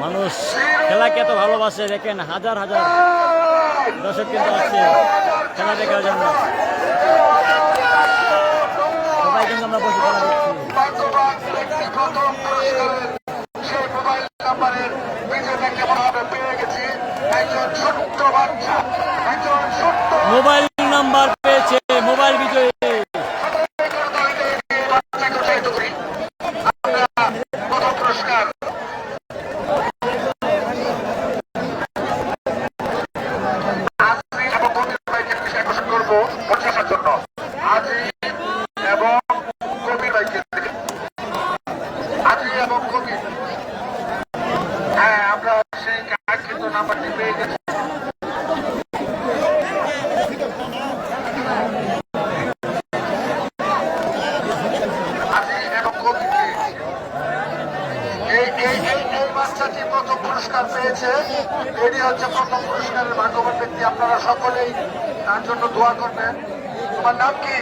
মানুষ খেলাকে এত ভালোবাসে, দেখেন হাজার হাজার দর্শক কিন্তু আসছে খেলা দেখার জন্য। সবাই কিন্তু আমরা বসে খেলা দেখছি। মোবাইল নাম্বার পেয়েছে, মোবাইল বিজয়ী। আমরা সেই কিন্তু নাম্বারটি পেয়ে গেছি। বাচ্চাটি প্রথম পুরস্কার পেয়েছে। এটি হচ্ছে প্রথম পুরস্কারের ভাগ্যবান ব্যক্তি। আপনারা সকলেই তার জন্য দোয়া করবেন। তোমার নাম কি?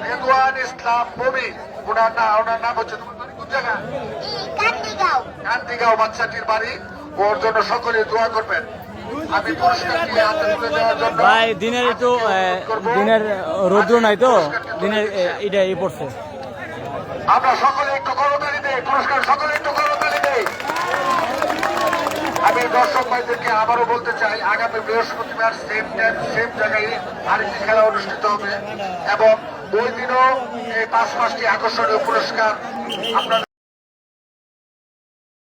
রেদওয়ান ইসলাম ববি। ওনার নাম হচ্ছে, তোমার বাড়ি কোন জায়গা? কান্দিগাঁও বাচ্চাটির বাড়ি। ওর জন্য সকলে দোয়া করবেন। আমি পুরস্কারটি হাতে তুলে দেওয়ার জন্য ভাই দিনের একটু দিনের রৌদ্র নাই তো, দিনের এটা এই পড়ছে। আমরা সকলে একটু করতালি দেই, পুরস্কার সকলে একটু করতালি দেই। আমি দর্শক ভাইদেরকে আবারও বলতে চাই, আগামী বৃহস্পতিবার সেম টাইম সেম জায়গায় আরেকটি খেলা অনুষ্ঠিত হবে এবং ওই দিনও এই 5টি আকর্ষণীয় পুরস্কার আপনাদের